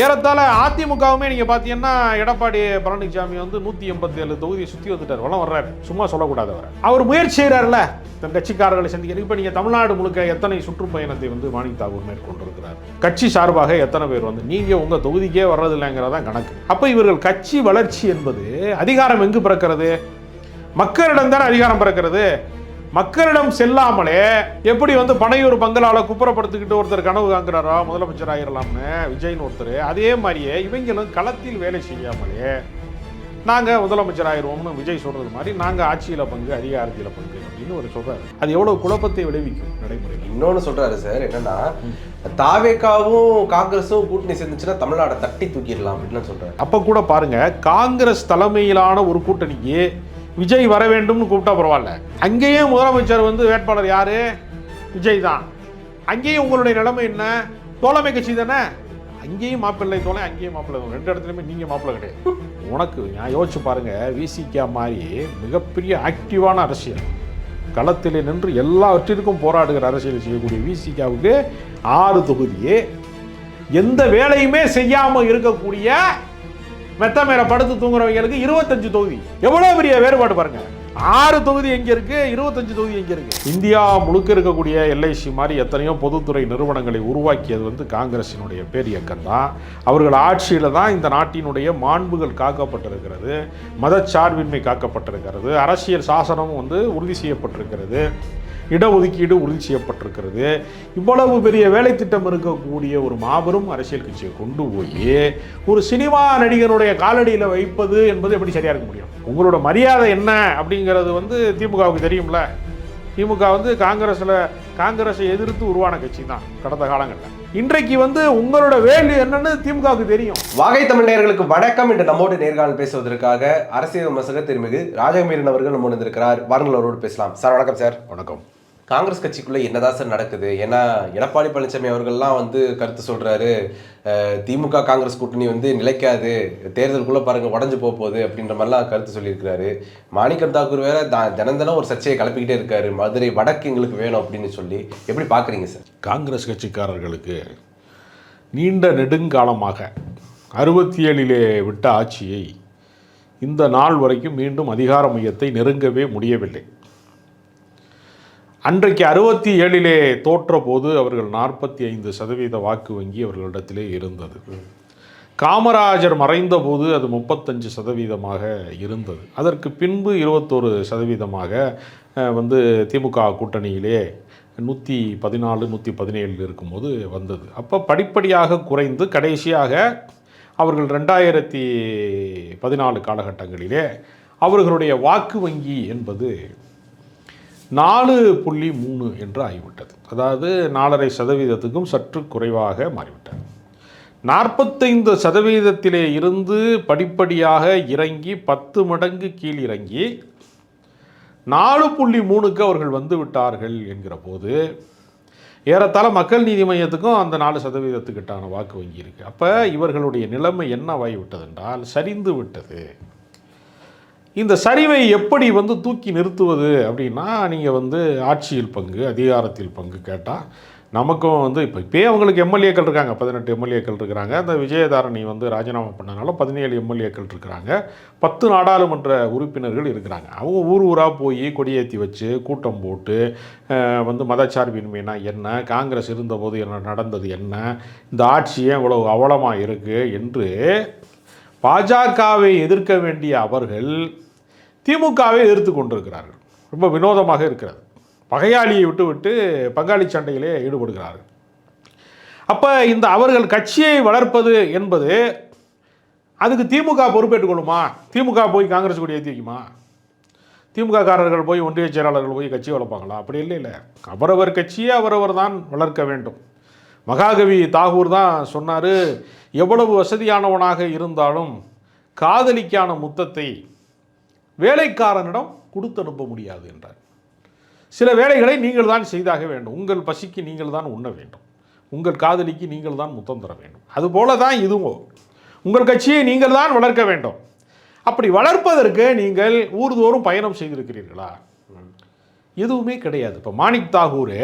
ஏறத்தாழ அதிமுகவுமே நீங்கள் பார்த்தீங்கன்னா எடப்பாடி பழனிசாமி வந்து 187 தொகுதியை சுற்றி வந்துட்டார், வளம் வர்றாரு, சும்மா சொல்லக்கூடாது. அவர் முயற்சி செய்கிறார்ல தன் கட்சிக்காரர்களை சந்திக்க. இப்போ நீங்கள் தமிழ்நாடு முழுக்க எத்தனை சுற்றுப்பயணத்தை வந்து மாணிக் தாகூர் மேற்கொண்டிருக்கிறார், கட்சி சார்பாக எத்தனை பேர் வந்து நீங்கள் உங்கள் தொகுதிக்கே வர்றதில்லைங்கிறதான் கணக்கு. அப்போ இவர்கள் கட்சி வளர்ச்சி என்பது அதிகாரம் எங்கு பிறக்கிறது? மக்களிடம் தானே அதிகாரம் பிறக்கிறது. மக்களிடம் செல்லாமலே எப்படி வந்து பனையூர் பங்களால குப்புறப்படுத்திக்கிட்டு ஒருத்தர் கனவு காண்கிறாரோ முதலமைச்சர் ஆயிரலாம்னு விஜய்னு ஒருத்தர், அதே மாதிரியே இவங்களும் களத்தில் வேலை செய்யாமலே நாங்கள் முதலமைச்சர் ஆயிடுவோம்னு விஜய் சொல்றது மாதிரி நாங்கள் ஆட்சியில் பங்கு அதிகாரத்தில் பங்கு அப்படின்னு ஒரு சொல்றாரு. அது எவ்வளவு குழப்பத்தை விளைவிக்கும் நடைமுறையில். இன்னொன்று சொல்றாரு சார், என்னன்னா தாவேகாவும் காங்கிரஸும் கூட்டணி சேர்ந்துச்சுன்னா தமிழ்நாட்டை தட்டி தூக்கிடலாம் அப்படின்னு சொல்றாரு. அப்ப கூட பாருங்க, காங்கிரஸ் தலைமையிலான ஒரு கூட்டணிக்கு விஜய் வர வேண்டும்னு கூப்பிட்டா பரவாயில்ல, அங்கேயும் முதலமைச்சர் வந்து வேட்பாளர் யாரு? விஜய் தான். அங்கேயும் உங்களுடைய நிலைமை என்ன? தோழமை கட்சி தானே, அங்கேயும் மாப்பிள்ளை தோலை, அங்கேயும் மாப்பிள்ளை தோலை, ரெண்டு இடத்துலையுமே நீங்கள் மாப்பிள்ளை கிடையாது. உனக்கு நான் யோசிச்சு பாருங்க, விசிகா மாதிரி மிகப்பெரிய ஆக்டிவான அரசியல் களத்தில் நின்று எல்லாவற்றிற்கும் போராடுகிற அரசியல் செய்யக்கூடிய விசிகாவுக்கு 6 தொகுதியே, எந்த வேலையுமே செய்யாமல் இருக்கக்கூடிய மெத்த மேல படுத்து தூங்குறவங்களுக்கு 25 தொகுதி. எவ்வளவு பெரிய வேறுபாடு பாருங்க. 6 தொகுதி எங்க இருக்கு, 25 தொகுதி எங்க இருக்கு. இந்தியா முழுக்க இருக்கக்கூடிய எல்ஐசி மாதிரி எத்தனையோ பொதுத்துறை நிறுவனங்களை உருவாக்கியது வந்து காங்கிரசினுடைய பேரியக்கம் தான். அவர்கள் ஆட்சியில தான் இந்த நாட்டினுடைய மாண்புகள் காக்கப்பட்டிருக்கிறது, மதச்சார்பின்மை காக்கப்பட்டிருக்கிறது, அரசியல் சாசனம் வந்து உறுதி செய்யப்பட்டிருக்கிறது, இடஒதுக்கீடு உறுதி செய்யப்பட்டிருக்கிறது. இவ்வளவு பெரிய வேலை திட்டம் இருக்கக்கூடிய ஒரு மாபெரும் அரசியல் கட்சியை கொண்டு போய் ஒரு சினிமா நடிகருடைய காலடியில் வைப்பது என்பது எப்படி சரியா இருக்க முடியும்? உங்களோட மரியாதை என்ன அப்படிங்கிறது வந்து திமுகவுக்கு தெரியும்ல. திமுக வந்து காங்கிரஸை எதிர்த்து உருவான கட்சி தான் கடந்த காலங்களில். இன்றைக்கு வந்து உங்களோட வேல்யூ என்னன்னு திமுகவுக்கு தெரியும். வாகை தமிழ் நேயர்களுக்கு வணக்கம். என்று நம்மோடு நேர்காணல் பேசுவதற்காக அரசியல் விமர்சகர் திருமிகு ராஜகம்பீரன் அவர்கள் நம்மோடு இருந்திருக்கிறார். வாருங்கள், அவரோடு பேசலாம். சார் வணக்கம். சார் வணக்கம். காங்கிரஸ் கட்சிக்குள்ள என்னதான் சார் நடக்குது? ஏன்னா எடப்பாடி பழனிசாமி அவர்கள்லாம் வந்து கருத்து சொல்றாரு, திமுக காங்கிரஸ் கூட்டணி வந்து நிலைக்காது, தேர்தலுக்குள்ள பாருங்க உடஞ்சு போகுது அப்படின்ற மாதிரிலாம் கருத்து சொல்லியிருக்கிறாரு. மாணிக்கம் தாக்கூர் வேற தினம் ஒரு சர்ச்சையை கிளப்பிக்கிட்டே இருக்காரு, மதுரை வடக்கு எங்களுக்கு வேணும் அப்படின்னு சொல்லி. எப்படி பாக்குறீங்க சார்? காங்கிரஸ் கட்சிக்காரர்களுக்கு நீண்ட நெடுங்காலமாக 67 விட்ட ஆட்சியை இந்த நாள் வரைக்கும் மீண்டும் அதிகார மையத்தை நெருங்கவே முடியவில்லை. அன்றைக்கு 67 தோற்ற போது அவர்கள் 45% வாக்கு வங்கி அவர்களிடத்திலே இருந்தது. காமராஜர் மறைந்த போது அது 35% இருந்தது. அதற்கு பின்பு 21% வந்து திமுக கூட்டணியிலே 114 117 இருக்கும்போது வந்தது. அப்போ படிப்படியாக குறைந்து கடைசியாக அவர்கள் 2014 காலகட்டங்களிலே அவர்களுடைய வாக்கு வங்கி என்பது 4.3 என்று ஆகிவிட்டது. அதாவது 4.5% சற்று குறைவாக மாறிவிட்டது. 45% இருந்து படிப்படியாக இறங்கி 10 மடங்கு கீழ் இறங்கி 4.3க்கு அவர்கள் வந்து விட்டார்கள் என்கிற போது ஏறத்தாழ மக்கள் நீதி மையத்துக்கும் அந்த 4%க்கான வாக்கு வங்கி இருக்குது. அப்போ இவர்களுடைய நிலைமை என்னவாகிவிட்டது என்றால் சரிந்து விட்டது. இந்த சரிவை எப்படி வந்து தூக்கி நிறுத்துவது அப்படின்னா, நீங்கள் வந்து ஆட்சியில் பங்கு அதிகாரத்தில் பங்கு கேட்டால் நமக்கும் வந்து இப்போயே அவங்களுக்கு எம்எல்ஏக்கள் இருக்காங்க, 18 எம்எல்ஏக்கள் இருக்கிறாங்க. அந்த விஜயதாரணி வந்து ராஜினாமா பண்ணனால 17 எம்எல்ஏக்கள் இருக்கிறாங்க, 10 நாடாளுமன்ற உறுப்பினர்கள் இருக்கிறாங்க. அவங்க ஊராக போய் கொடியேற்றி வச்சு கூட்டம் போட்டு வந்து மதச்சார்பின்மைனா என்ன, காங்கிரஸ் இருந்தபோது என்ன நடந்தது, என்ன இந்த ஆட்சியே இவ்வளவு அவலமாக இருக்குது என்று பாஜகவை எதிர்க்க வேண்டிய அவர்கள் திமுகவை எதிர்த்து கொண்டிருக்கிறார்கள். ரொம்ப வினோதமாக இருக்கிறது. பகையாளியை விட்டு பங்காளி சண்டையிலே ஈடுபடுகிறார்கள். அப்போ இந்த அவர்கள் கட்சியை வளர்ப்பது என்பது அதுக்கு திமுக பொறுப்பேற்றுக் கொள்ளுமா? திமுக போய் காங்கிரஸ் கூட ஏற்றி வைக்குமா? திமுக காரர்கள் போய் ஒன்றிய செயலாளர்கள் போய் கட்சி வளர்ப்பாங்களா? அப்படி இல்லை. அவரவர் கட்சியை அவரவர் தான் வளர்க்க வேண்டும். மகாகவி தாகூர் தான் சொன்னார், எவ்வளவு வசதியானவனாக இருந்தாலும் காதலிக்கான முத்தத்தை வேலைக்காரனிடம் கொடுத்து அனுப்ப முடியாது என்றார். சில வேலைகளை நீங்கள் தான் செய்தாக வேண்டும். உங்கள் பசிக்கு நீங்கள் தான் உண்ண வேண்டும், உங்கள் காதலிக்கு நீங்கள் தான் முத்தம் தர வேண்டும். அதுபோல தான் இதுவும் உங்கள் கட்சியை நீங்கள் தான் வளர்க்க வேண்டும். அப்படி வளர்ப்பதற்கு நீங்கள் ஊர்தோறும் பயணம் செய்திருக்கிறீர்களா? எதுவுமே கிடையாது. இப்போ மாணிக் தாகூர்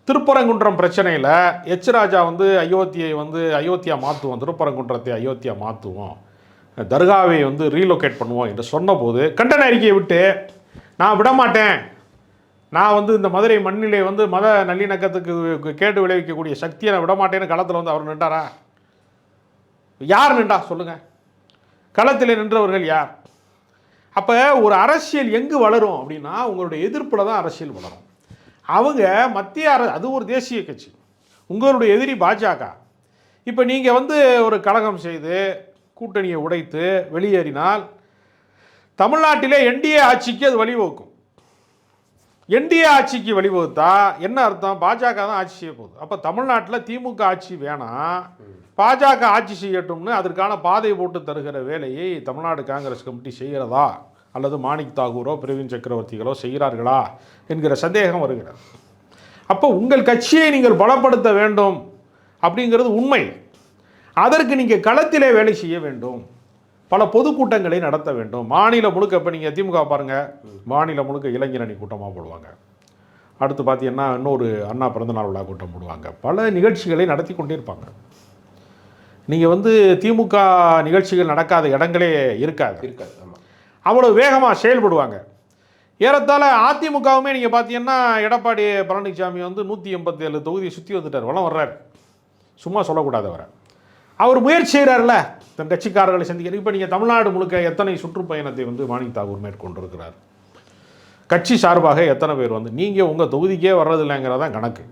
திருப்பரங்குன்றம் பிரச்சனையில் எச் ராஜா வந்து அயோத்தியா மாற்றுவோம், திருப்பரங்குன்றத்தை அயோத்தியா மாற்றுவோம், தர்காவை வந்து ரீலோகேட் பண்ணுவோம் என்று சொன்னபோது கண்டன அறிக்கையை விட்டு நான் விடமாட்டேன், நான் வந்து இந்த மதுரை மண்ணிலே வந்து மத நல்லிணக்கத்துக்கு கேடு விளைவிக்கக்கூடிய சக்தியை நான் விடமாட்டேன்னு களத்தில் வந்து அவர் நின்றாரா? யார் நின்றா சொல்லுங்கள்? களத்தில் நின்றவர்கள் யார்? அப்போ ஒரு அரசியல் எங்கு வளரும் அப்படின்னா உங்களுடைய எதிர்ப்பில் தான் அரசியல் வளரும். அவங்க மத்திய அது ஒரு தேசிய கட்சி, உங்களுடைய எதிரி பாஜக. இப்போ நீங்கள் வந்து ஒரு கலகம் செய்து கூட்டணியை உடைத்து வெளியேறினால் தமிழ்நாட்டிலே என்டிஏ ஆட்சிக்கு அது வழிவகுக்கும். என்டிஏ ஆட்சிக்கு வழிவகுத்தா என்ன அர்த்தம்? பாஜக தான் ஆட்சி செய்ய போகுது. அப்போ தமிழ்நாட்டில் திமுக ஆட்சி வேணாம், பாஜக ஆட்சி செய்யட்டும்னு அதற்கான பாதை போட்டு தருகிற வேலையை தமிழ்நாடு காங்கிரஸ் கமிட்டி செய்கிறதா அல்லது மாணிக் தாகூரோ பிரவீன் சக்கரவர்த்திகளோ செய்கிறார்களா என்கிற சந்தேகம் வருகிறது. அப்போ உங்கள் கட்சியை நீங்கள் பலப்படுத்த வேண்டும் அப்படிங்கிறது உண்மை. அதற்கு நீங்கள் களத்திலே வேலை செய்ய வேண்டும், பல பொதுக்கூட்டங்களை நடத்த வேண்டும். மாநிலம் முழுக்க இப்போ நீங்கள் திமுக பாருங்கள், மாநிலம் முழுக்க இளைஞர் அணி கூட்டமாக போடுவாங்க. அடுத்து பார்த்தீங்கன்னா இன்னொரு அண்ணா பிறந்தநாள் விழா கூட்டம் போடுவாங்க. பல நிகழ்ச்சிகளை நடத்தி கொண்டே இருப்பாங்க. நீங்கள் வந்து திமுக நிகழ்ச்சிகள் நடக்காத இடங்களே இருக்காது. அவ்வளோ வேகமாக செயல்படுவாங்க. ஏறத்தாழ அதிமுகவுமே நீங்கள் பார்த்தீங்கன்னா எடப்பாடி பழனிசாமி வந்து 187 தொகுதியை சுற்றி வந்துட்டார், வளம் வர்றார். சும்மா சொல்லக்கூடாது அவரை. அவர் முயற்சி செய்கிறார்ல தன் கட்சிக்காரர்களை சந்திக்கிறது. இப்போ நீங்கள் தமிழ்நாடு முழுக்க எத்தனை சுற்றுப்பயணத்தை வந்து மாணிக் தாகூர் மேற்கொண்டிருக்கிறார், கட்சி சார்பாக எத்தனை பேர் வந்து, நீங்கள் உங்கள் தொகுதிக்கே வர்றதில்லைங்கிறதான் கணக்கு.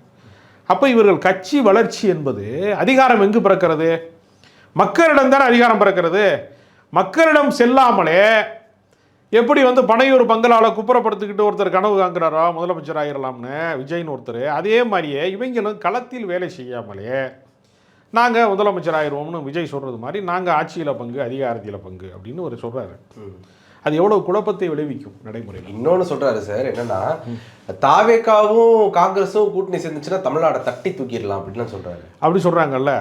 அப்போ இவர்கள் கட்சி வளர்ச்சி என்பது அதிகாரம் எங்கு பிறக்கிறது? மக்களிடம் தானே அதிகாரம் பிறக்கிறது. மக்களிடம் செல்லாமலே எப்படி வந்து பனையூர் பங்களாவில் குப்புறப்படுத்திக்கிட்டு ஒருத்தர் கனவு காண்கிறாரோ முதலமைச்சர் ஆகிடலாம்னு விஜய்னு ஒருத்தர், அதே மாதிரியே இவங்களும் களத்தில் வேலை செய்யாமலே நாங்கள் முதலமைச்சர் ஆயிடுவோம்னு விஜய் சொல்கிறது மாதிரி நாங்கள் ஆட்சியில் பங்கு அதிகாரத்தில் பங்கு அப்படின்னு ஒரு சொல்கிறாரு. அது எவ்வளோ குழப்பத்தை விளைவிக்கும் நடைமுறையில். இன்னொன்று சொல்கிறாரு சார், என்னென்னா தாவேக்காவும் காங்கிரஸும் கூட்டணி சேர்ந்துச்சுன்னா தமிழ்நாடை தட்டி தூக்கிடலாம் அப்படின்னு சொல்கிறாரு. அப்படி சொல்கிறாங்கல்ல,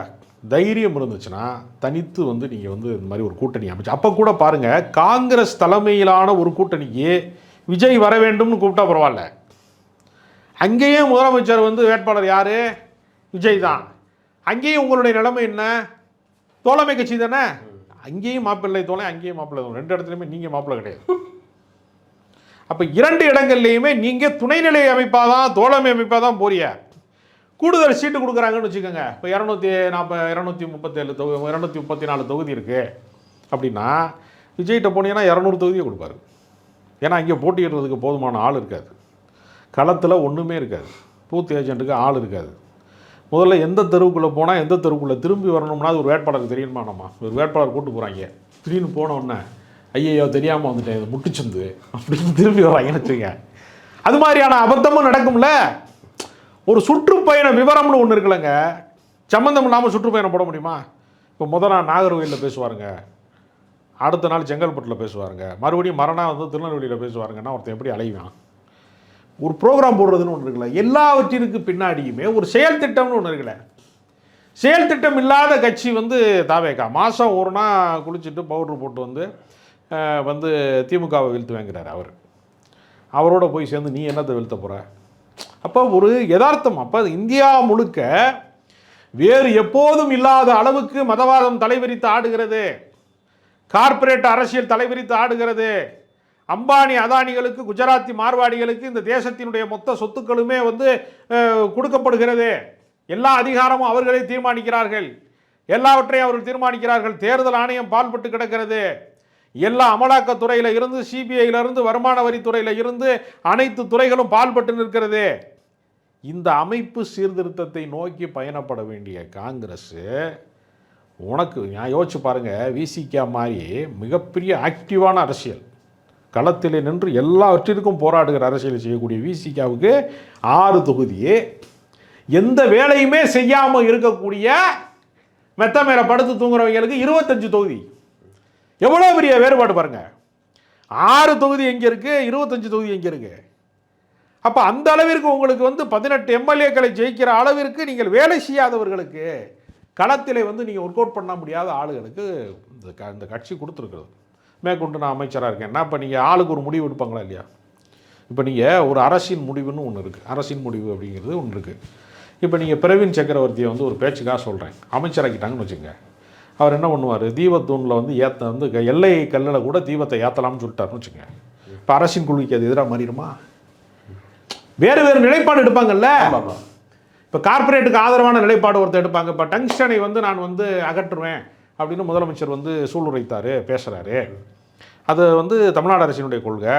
தைரியம் இருந்துச்சுன்னா தனித்து வந்து நீங்கள் வந்து இந்த மாதிரி ஒரு கூட்டணி அமைச்சு, அப்போ கூட பாருங்கள் காங்கிரஸ் தலைமையிலான ஒரு கூட்டணிக்கு விஜய் வர வேண்டும்னு கூப்பிட்டா பரவாயில்ல, அங்கேயும் முதலமைச்சர் வந்து வேட்பாளர் யார்? விஜய் தான். அங்கேயும் உங்களுடைய நிலைமை என்ன? தோழமை கட்சி தானே, அங்கேயும் மாப்பிள்ளை தோழை, அங்கேயும் மாப்பிள்ளை தோழை, ரெண்டு இடத்துலையுமே நீங்கள் மாப்பிள்ளை கிடையாது. அப்போ இரண்டு இடங்கள்லையுமே நீங்கள் துணைநிலை அமைப்பாக தான் தோழமை அமைப்பாக தான் போறிய. கூடுதல் சீட்டு கொடுக்குறாங்கன்னு வச்சுக்கோங்க. இப்போ 237 தொகுதி 234 தொகுதி இருக்குது அப்படின்னா விஜய்கிட்ட போனீங்கன்னா 200 தொகுதியை கொடுப்பாரு. ஏன்னா அங்கே போட்டியிடுறதுக்கு போதுமான ஆள் இருக்காது, களத்தில் ஒன்றுமே இருக்காது, பூத் ஏஜென்ட்டுக்கு ஆள் இருக்காது. முதல்ல எந்த தெருவுக்குள்ளே போனால் எந்த தெருவுக்குள்ளே திரும்பி வரணும்னா அது ஒரு வேட்பாளருக்கு தெரியுமா? நம்ம ஒரு வேட்பாளர் கூப்பிட்டு போகிறாங்க, திடீர்னு போனோடனே ஐயோ தெரியாமல் வந்துட்டேன் இது முட்டுச்சந்து அப்படின்னு திரும்பி வராங்கன்னு வச்சுங்க. அது மாதிரியான அபத்தமும் நடக்கும்ல. ஒரு சுற்றுப்பயண விவரம்னு ஒன்று இருக்குல்லங்க, சம்மந்தம் இல்லாமல் சுற்றுப்பயணம் போட முடியுமா? இப்போ முதல் நாள் நாகர்கோவிலில் பேசுவாருங்க, அடுத்த நாள் செங்கல்பட்டில் பேசுவாருங்க, மறுபடியும் மறுநாள் வந்து திருநெல்வேலியில் பேசுவாருங்கன்னா ஒருத்தன் எப்படி அலைவான்? ஒரு ப்ரோக்ராம் போடுறதுன்னு ஒன்று இருக்குல்ல, எல்லாவற்றிற்கு பின்னாடியுமே ஒரு செயல் திட்டம்னு ஒன்று இருக்குல்ல. செயல் திட்டம் இல்லாத கட்சி வந்து தாவேகா. மாதம் ஒரு நாள் குளிச்சுட்டு பவுட்ரு போட்டு வந்து திமுகவை வீழ்த்து வாங்கிறார் அவர். அவரோட போய் சேர்ந்து நீ என்னத்தை வீழ்த்த போகிற? அப்போ ஒரு யதார்த்தம். அப்போ இந்தியா முழுக்க வேறு எப்போதும் இல்லாத அளவுக்கு மதவாதம் தலைவிரித்து ஆடுகிறது, கார்ப்பரேட் அரசியல் தலைவிரித்து ஆடுகிறது. அம்பானி அதானிகளுக்கு, குஜராத்தி மார்வாடிகளுக்கு இந்த தேசத்தினுடைய மொத்த சொத்துக்களுமே வந்து கொடுக்கப்படுகிறது. எல்லா அதிகாரமும் அவர்களே தீர்மானிக்கிறார்கள், எல்லாவற்றையும் அவர்கள் தீர்மானிக்கிறார்கள். தேர்தல் ஆணையம் பால்பட்டு கிடக்கிறது. எல்லா அமலாக்கத்துறையில் இருந்து, சிபிஐயிலிருந்து, வருமான வரித்துறையில் இருந்து அனைத்து துறைகளும் பால்பட்டு நிற்கிறது. இந்த அமைப்பு சீர்திருத்தத்தை நோக்கி பயணப்பட வேண்டிய காங்கிரஸ் உனக்கு நான் யோசிச்சு பாருங்கள், விசிகா மாதிரி மிகப்பெரிய ஆக்டிவான அரசியல் களத்தில் நின்று எல்லாவற்றிற்கும் போராடுகிற அரசியல் செய்யக்கூடிய விசிகாவுக்கு 6 தொகுதி, எந்த வேலையுமே செய்யாமல் இருக்கக்கூடிய மெத்த மேலே படுத்து தூங்குறவங்களுக்கு 25 தொகுதி. எவ்வளோ பெரிய வேறுபாடு பாருங்கள். 6 தொகுதி எங்கே இருக்குது, 25 தொகுதி எங்கே இருக்குது? அப்போ அந்த அளவிற்கு உங்களுக்கு வந்து 18 எம்எல்ஏக்களை ஜெயிக்கிற அளவிற்கு நீங்கள் வேலை செய்யாதவர்களுக்கு, களத்தில் வந்து நீங்கள் ஒர்க் அவுட் பண்ண முடியாத ஆளுகளுக்கு இந்த கட்சி கொடுத்துருக்குறது. மேற்கொண்டு நான் அமைச்சராக இருக்கேன்னா இப்போ நீங்கள் ஆளுக்கு ஒரு முடிவு எடுப்பாங்களா இல்லையா? இப்போ நீங்கள் ஒரு அரசின் முடிவுன்னு ஒன்று இருக்குது, அரசின் முடிவு அப்படிங்கிறது ஒன்று இருக்குது. இப்போ நீங்கள் பிரவீன் சக்கரவர்த்தியை வந்து ஒரு பேச்சுக்காக சொல்கிறேன், அமைச்சராக்கிட்டாங்கன்னு வச்சுங்க. அவர் என்ன பண்ணுவார், தீபத்தூணில் வந்து வந்து எல்லை கல்லில் கூட தீபத்தை ஏற்றலாம்னு சொல்லிட்டாருன்னு வச்சுங்க. இப்போ அரசின் கொள்கைக்கு அது எதிராக மாறிடுமா? வேறு வேறு நிலைப்பாடு எடுப்பாங்கல்ல. இப்போ கார்பரேட்டுக்கு ஆதரவான நிலைப்பாடு ஒருத்தர் எடுப்பாங்க. இப்போ டங்ஸ்டனை வந்து நான் வந்து அகற்றுவேன் அப்படின்னு முதலமைச்சர் வந்து சூளுரைத்தார், பேசுகிறாரு. அது வந்து தமிழ்நாடு அரசினுடைய கொள்கை.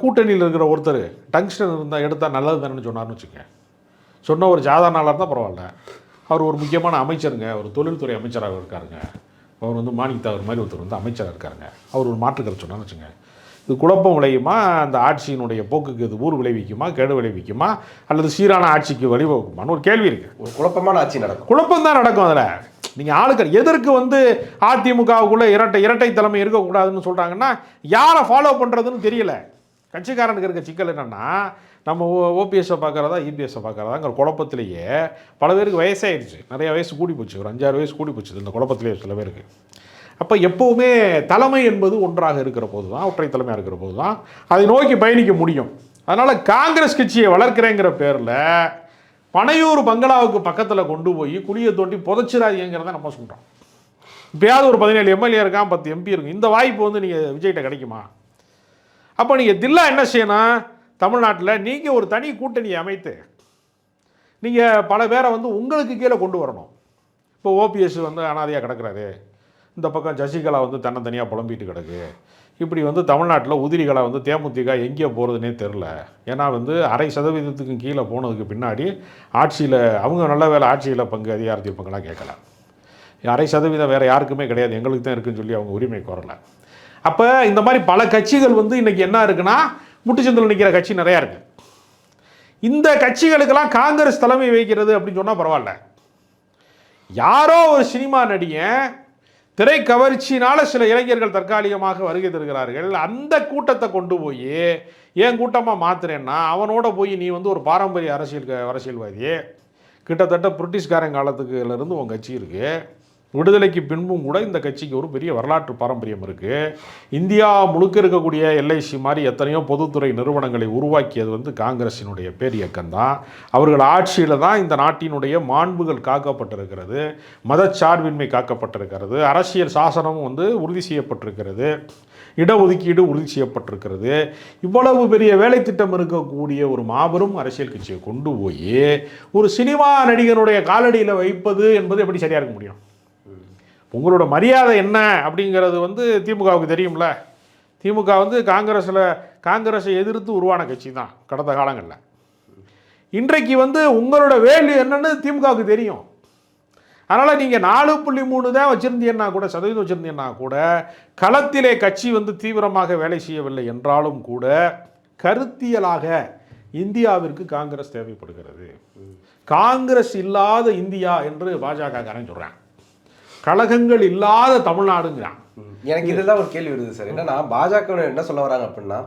கூட்டணியில் இருக்கிற ஒருத்தர் டங்ஸ்டன் இருந்தால் எடுத்தால் நல்லது தானேன்னு சொன்னார்னு வச்சுங்க. சொன்ன ஒரு சாதாரண ஆளாக இருந்தால் பரவாயில்ல. அவர் ஒரு முக்கியமான அமைச்சருங்க, ஒரு தொழில்துறை அமைச்சராக இருக்காருங்க. அவர் வந்து மாணிக்தாவர் மாதிரி ஒருத்தர் வந்து அமைச்சராக இருக்காருங்க. அவர் ஒரு மாற்றுக்கருத்து சொன்னார்னு வச்சுங்க. இது குழப்பம் விளையுமா, அந்த ஆட்சியினுடைய போக்குக்கு இது ஊர் விளைவிக்குமா, கேடு விளைவிக்குமா, அல்லது சீரான ஆட்சிக்கு வழிவகுக்குமான்னு ஒரு கேள்வி இருக்குது. ஒரு குழப்பமான ஆட்சி நடக்கும். குழப்பம் தான் நடக்கும். அதில் நீங்கள் ஆளுக்கர் எதற்கு வந்து அதிமுகவுக்குள்ளே இரட்டை தலைமை இருக்கக்கூடாதுன்னு சொல்கிறாங்கன்னா யாரை ஃபாலோ பண்ணுறதுன்னு தெரியல. கட்சிக்காரனுக்கு இருக்க சிக்கல் என்னென்னா, நம்ம ஓபிஎஸ்ஸை பார்க்குறதா இபிஎஸ்ஸை பார்க்குறதாங்கிற குழப்பத்திலேயே பல பேருக்கு வயசாகிடுச்சு, நிறைய வயசு கூடி போச்சு, ஒரு 5-6 வயசு கூடி போச்சு இந்த குழப்பத்திலே சில பேருக்கு. அப்போ எப்போவுமே தலைமை என்பது ஒன்றாக இருக்கிற போது தான், ஒற்றை தலைமையாக இருக்கிற போது தான் அதை நோக்கி பயணிக்க முடியும். அதனால் காங்கிரஸ் கட்சியை வளர்க்குறேங்கிற பேரில் பனையூர் பங்களாவுக்கு பக்கத்தில் கொண்டு போய் குழியை தோண்டி புதைச்சிடாதீங்கிறத நம்ம சொல்கிறோம். இப்போயாவது ஒரு 17 எம்எல்ஏ இருக்கான், 10 எம்பி இருக்கு. இந்த வாய்ப்பு வந்து நீங்கள் விஜய்கிட்ட கிடைக்குமா? அப்போ நீங்கள் தில்லா என்ன செய்யணும், தமிழ்நாட்டில் நீங்கள் ஒரு தனி கூட்டணியை அமைத்து நீங்கள் பல பேரை வந்து உங்களுக்கு கீழே கொண்டு வரணும். இப்போ ஓபிஎஸ் வந்து அனாதையாக கிடக்கிறாரு, இந்த பக்கம் சசிகலா வந்து தனியாக புலம்பிட்டு கிடக்கு. இப்படி வந்து தமிழ்நாட்டில் உதிரிகளை வந்து தேமுதிக எங்கேயோ போகிறதுனே தெரில. ஏன்னா வந்து 0.5% கீழே போனதுக்கு பின்னாடி ஆட்சியில் அவங்க நல்ல வேலை ஆட்சியில் பங்கு அதிகாரத்தில் பங்கெல்லாம் கேட்கல. 0.5% வேறு யாருக்குமே கிடையாது, எங்களுக்கு தான் இருக்குன்னு சொல்லி அவங்க உரிமை கோரலை. அப்போ இந்த மாதிரி பல கட்சிகள் வந்து இன்றைக்கி என்ன இருக்குன்னா, முட்டுச்சந்தில் நிற்கிற கட்சி நிறையா இருக்குது. இந்த கட்சிகளுக்கெல்லாம் காங்கிரஸ் தலைமை வைக்கிறது அப்படின்னு சொன்னால் பரவாயில்ல. யாரோ ஒரு சினிமா நடிகன் திரை கவர்ச்சினால் சில இளைஞர்கள் தற்காலிகமாக வருகை தருகிறார்கள், அந்த கூட்டத்தை கொண்டு போய் ஏன் கூட்டமாக மாற்றுறேன்னா அவனோட போய் நீ வந்து ஒரு பாரம்பரிய அரசியல்வாதியே, கிட்டத்தட்ட பிரிட்டிஷ்காரன் காலத்துக்குலேருந்து உன் கட்சி இருக்குது. விடுதலைக்கு பின்பும் கூட இந்த கட்சிக்கு ஒரு பெரிய வரலாற்று பாரம்பரியம் இருக்குது. இந்தியா முழுக்க இருக்கக்கூடிய எல்ஐசி மாதிரி எத்தனையோ பொதுத்துறை நிறுவனங்களை உருவாக்கியது வந்து காங்கிரஸினுடைய பேர் இயக்கம்தான். அவர்கள் ஆட்சியில் தான் இந்த நாட்டினுடைய மாண்புகள் காக்கப்பட்டிருக்கிறது, மதச்சார்பின்மை காக்கப்பட்டிருக்கிறது, அரசியல் சாசனமும் வந்து உறுதி செய்யப்பட்டிருக்கிறது, இடஒதுக்கீடு உறுதி செய்யப்பட்டிருக்கிறது. இவ்வளவு பெரிய வேலை திட்டம் இருக்கக்கூடிய ஒரு மாபெரும் அரசியல் கட்சியை கொண்டு போய் ஒரு சினிமா நடிகனுடைய காலடியில் வைப்பது என்பது எப்படி சரியாக இருக்க முடியும்? உங்களோட மரியாதை என்ன அப்படிங்கிறது வந்து திமுகவுக்கு தெரியும்ல. திமுக வந்து காங்கிரஸை எதிர்த்து உருவான கட்சி தான் கடந்த காலங்களில். இன்றைக்கு வந்து உங்களோட வேல்யூ என்னன்னு திமுகவுக்கு தெரியும். அதனால் நீங்கள் 4.3 தான் வச்சுருந்தீங்கன்னா கூட, சதவீதம் வச்சுருந்தீங்கன்னா கூட, களத்திலே கட்சி வந்து தீவிரமாக வேலை செய்யவில்லை என்றாலும் கூட கருத்தியலாக இந்தியாவிற்கு காங்கிரஸ் தேவைப்படுகிறது. காங்கிரஸ் இல்லாத இந்தியா என்று பாஜகக்காரன் சொல்கிறான், கழகங்கள் இல்லாத தமிழ்நாடுங்கிறான். எனக்கு இதெல்லாம் ஒரு கேள்வி வருது சார். என்னன்னா பாஜக என்ன சொல்ல வராங்க அப்படின்னா,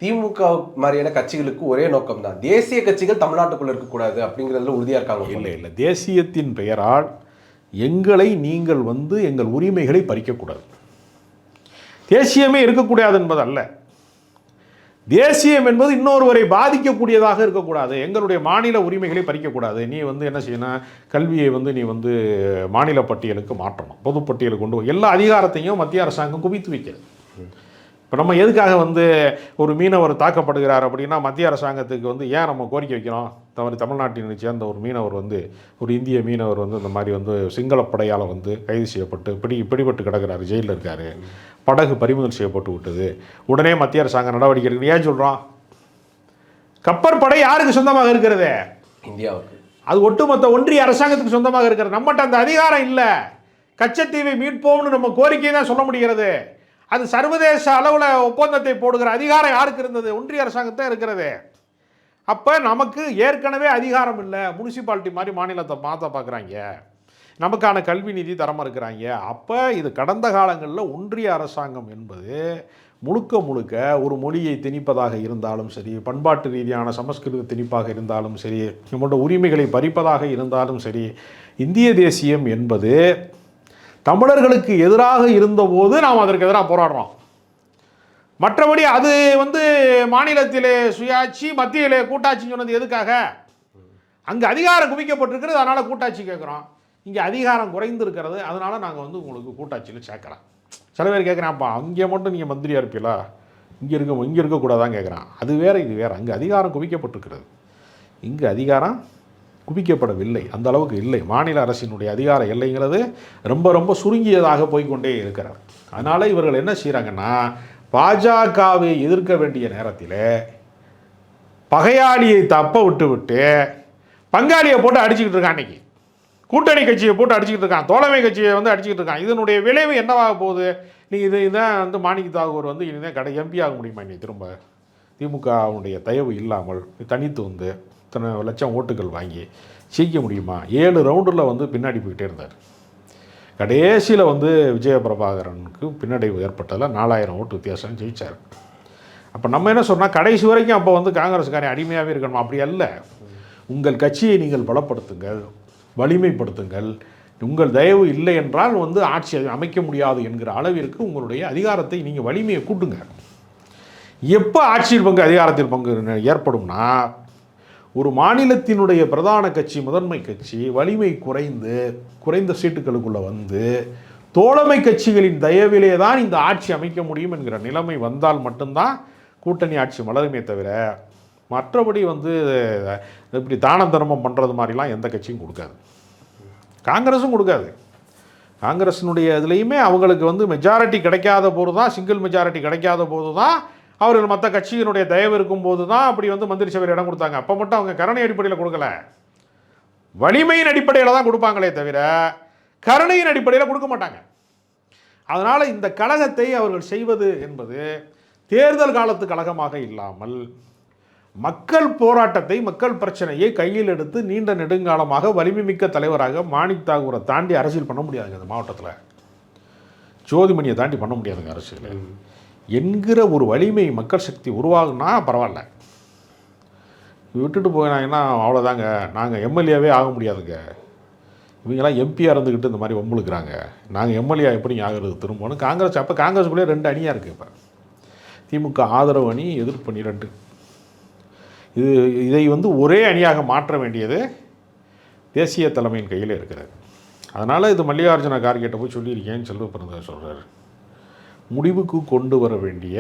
திமுக மாதிரியான கட்சிகளுக்கு ஒரே நோக்கம் தான், தேசிய கட்சிகள் தமிழ்நாட்டுக்குள்ள இருக்கக்கூடாது அப்படிங்கிறதுல உறுதியாக இருக்காங்க. இல்லை, தேசியத்தின் பெயரால் எங்களை நீங்கள் வந்து எங்கள் உரிமைகளை பறிக்கக்கூடாது. தேசியமே இருக்கக்கூடாது என்பது அல்ல. தேசியம் என்பது இன்னொருவரை பாதிக்கக்கூடியதாக இருக்கக்கூடாது. எங்களுடைய மாநில உரிமைகளை பறிக்கக்கூடாது. நீ வந்து என்ன செய்யணும், கல்வியை வந்து நீ வந்து மாநில பட்டியலுக்கு மாற்றணும், பொதுப்பட்டியலுக்கு கொண்டு எல்லா அதிகாரத்தையும் மத்திய அரசாங்கம் குவித்து வைக்கிறது. இப்போ நம்ம எதுக்காக வந்து ஒரு மீனவர் தாக்கப்படுகிறார் அப்படின்னா, மத்திய அரசாங்கத்துக்கு வந்து ஏன் நம்ம கோரிக்கை வைக்கிறோம், தமிழ்நாட்டினை சேர்ந்த ஒரு மீனவர் வந்து, ஒரு இந்திய மீனவர் வந்து இந்த மாதிரி வந்து சிங்களப்படையால் வந்து கைது செய்யப்பட்டு பிடிபட்டு கிடக்கிறாரு, ஜெயிலில் இருக்கார், படகு பறிமுதல் செய்யப்பட்டு விட்டது, உடனே மத்திய அரசாங்கம் நடவடிக்கை எடுக்கணும். ஏன் சொல்கிறோம்? கப்பற்படை யாருக்கு சொந்தமாக இருக்கிறது? இந்தியாவுக்கு. அது ஒட்டுமொத்த ஒன்றிய அரசாங்கத்துக்கு சொந்தமாக இருக்கிறது. நம்மகிட்ட அந்த அதிகாரம் இல்லை. கச்சத்தீவை மீட்போம்னு நம்ம கோரிக்கை தான் சொல்ல முடிகிறது. அது சர்வதேச அளவில் ஒப்பந்தத்தை போடுகிற அதிகாரம் யாருக்கு இருந்தது? ஒன்றிய அரசாங்கத்தான் இருக்கிறது. அப்போ நமக்கு ஏற்கனவே அதிகாரம் இல்லை. முனிசிபாலிட்டி மாதிரி மாநிலத்தை மாற்ற பார்க்குறாங்க, நமக்கான கல்வி நிதி தரமாக இருக்கிறாங்க. அப்போ இது கடந்த காலங்களில் ஒன்றிய அரசாங்கம் என்பது முழுக்க ஒரு மொழியை திணிப்பதாக இருந்தாலும் சரி, பண்பாட்டு ரீதியான சமஸ்கிருத திணிப்பாக இருந்தாலும் சரி, நம்மளோட உரிமைகளை பறிப்பதாக இருந்தாலும் சரி, இந்திய தேசியம் என்பது தமிழர்களுக்கு எதிராக இருந்தபோது நாம் அதற்கு எதிராக போராடுறோம். மற்றபடி அது வந்து மாநிலத்திலே சுயாட்சி, மத்தியிலே கூட்டாட்சி சொன்னது எதுக்காக? அங்கே அதிகாரம் குவிக்கப்பட்டிருக்கிறது, அதனால் கூட்டாட்சி கேட்குறோம். இங்கே அதிகாரம் குறைந்திருக்கிறது, அதனால் நாங்கள் வந்து உங்களுக்கு கூட்டாட்சியில் சேர்க்குறோம். சில பேர் கேட்குறான்ப்பா, அங்கே மட்டும் நீங்கள் மந்திரியாக இருப்பீங்களா, இங்கே இருக்கக்கூடாதான் கேட்குறான். அது வேறு இது வேறு. அங்கே அதிகாரம் குவிக்கப்பட்டிருக்கிறது, இங்கே அதிகாரம் குவிக்கப்படவில்லை, அந்த அளவுக்கு இல்லை. மாநில அரசினுடைய அதிகார எல்லைங்கிறது ரொம்ப ரொம்ப சுருங்கியதாக போய்கொண்டே இருக்கிறார். அதனால் இவர்கள் என்ன செய்கிறாங்கன்னா, பாஜகவை எதிர்க்க வேண்டிய நேரத்தில் பகையாளியை தப்ப விட்டு பங்காளியை போட்டு அடிச்சுக்கிட்டு இருக்கான். அன்றைக்கி கூட்டணி கட்சியை போட்டு அடிச்சுக்கிட்டு இருக்கான், தோழமை கட்சியை வந்து அடிச்சுக்கிட்டு இருக்கான். இதனுடைய விளைவு என்னவாக போகுது? நீ இதான் வந்து மாணிக்க தாகூர் வந்து இனிதான் எம்பி ஆக முடியுமா? நீ திரும்ப திமுகவுடைய தயவு இல்லாமல் தனித்து வந்து இத்தனை லட்சம் ஓட்டுகள் வாங்கி ஜெயிக்க முடியுமா? 7 ரவுண்டில் வந்து பின்னாடி போய்கிட்டே இருந்தார். கடைசியில் வந்து விஜயபிரபாகரனுக்கு பின்னடைவு ஏற்பட்டதில் 4000 ஓட்டு வித்தியாசம் ஜெயித்தார். அப்போ நம்ம என்ன சொன்னால், கடைசி வரைக்கும் அப்போ வந்து காங்கிரஸ்காரன் அடிமையாகவே இருக்கணும், அப்படி அல்ல. உங்கள் கட்சியை நீங்கள் பலப்படுத்துங்கள், வலிமைப்படுத்துங்கள். உங்கள் தயவு இல்லை என்றால் வந்து ஆட்சி அமைக்க முடியாது என்கிற அளவிற்கு உங்களுடைய அதிகாரத்தை நீங்கள் வலிமையை கூட்டுங்க. எப்போ ஆட்சியில் பங்கு அதிகாரத்தில் பங்கு ஏற்படும்னா, ஒரு மாநிலத்தினுடைய பிரதான கட்சி, முதன்மை கட்சி வலிமை குறைந்த சீட்டுகளுக்குள்ளே வந்து தோழமை கட்சிகளின் தயவிலே தான் இந்த ஆட்சி அமைக்க முடியும் என்கிற நிலைமை வந்தால் மட்டும்தான் கூட்டணி ஆட்சி மலருமே தவிர, மற்றபடி வந்து இப்படி தான தர்மம் பண்ணுறது மாதிரிலாம் எந்த கட்சியும் கொடுக்காது, காங்கிரஸும் கொடுக்காது. காங்கிரஸினுடைய இதுலேயுமே அவங்களுக்கு வந்து மெஜாரிட்டி கிடைக்காத போது தான், சிங்கிள் மெஜாரிட்டி கிடைக்காத போது தான், அவர்கள் மற்ற கட்சியினுடைய தயவு இருக்கும்போது தான் அப்படி வந்து மந்திரி சபையில் இடம் கொடுத்தாங்க. அப்போ மட்டும் அவங்க கருணை அடிப்படையில் கொடுக்கல, வலிமையின் அடிப்படையில் தான் கொடுப்பாங்களே தவிர கருணையின் அடிப்படையில் கொடுக்க மாட்டாங்க. அதனால் இந்த கழகத்தை அவர்கள் செய்வது என்பது தேர்தல் காலத்து கழகமாக இல்லாமல் மக்கள் போராட்டத்தை, மக்கள் பிரச்சனையை கையில் எடுத்து நீண்ட நெடுங்காலமாக வலிமை மிக்க தலைவராக மாணிக் தாகூரை தாண்டி அரசியல் பண்ண முடியாதுங்க. அந்த மாவட்டத்தில் ஜோதிமணியை தாண்டி பண்ண முடியாதுங்க அரசியல் என்கிற ஒரு வலிமை மக்கள் சக்தி உருவாகுனா பரவாயில்ல. விட்டுட்டு போயினாங்கன்னா அவ்வளோதாங்க, நாங்கள் எம்எல்ஏவே ஆக முடியாதுங்க, இவங்கெல்லாம் எம்பியாக இருந்துக்கிட்டு இந்த மாதிரி வம்புழுக்கிறாங்க, நாங்கள் எம்எல்ஏ எப்படி ஆகிறது திரும்பணும். காங்கிரஸ் அப்போ காங்கிரஸுக்குள்ளே 2 அணியாக இருக்குது. இப்போ திமுக ஆதரவு அணி, எதிர்ப்பு அணி 2. இதை வந்து ஒரே அணியாக மாற்ற வேண்டியது தேசிய தலைமையின் கையில் இருக்கிறது. அதனால் இது மல்லிகார்ஜுன கார்கேட்ட போய் சொல்லியிருக்கேன்னு செல்வ பிறந்தவர் சொல்கிறார். முடிவுக்கு கொண்டு வர வேண்டிய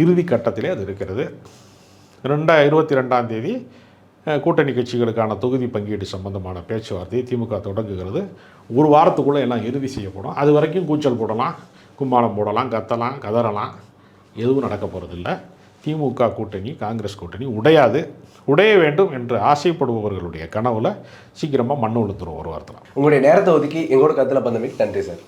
இறுதி கட்டத்திலே அது இருக்கிறது. 22ஆம் தேதி கூட்டணி கட்சிகளுக்கான தொகுதி பங்கீடு சம்பந்தமான பேச்சுவார்த்தையை திமுக தொடங்குகிறது. ஒரு வாரத்துக்குள்ளே எல்லாம் இறுதி செய்யப்படும். அது வரைக்கும் கூச்சல் போடலாம், கும்மாளம் போடலாம், கத்தலாம், கதறலாம், எதுவும் நடக்க போகிறதில்ல. திமுக கூட்டணி, காங்கிரஸ் கூட்டணி உடைய வேண்டும் என்று ஆசைப்படுபவர்களுடைய கனவுல சீக்கிரமாக மண்ணு உளுத்துரும் ஒரு வாரத்தில். உங்களுடைய நேரத்தை ஒதுக்கி எங்களோட கருத்தில் பந்தமைக்கு நன்றி சார்.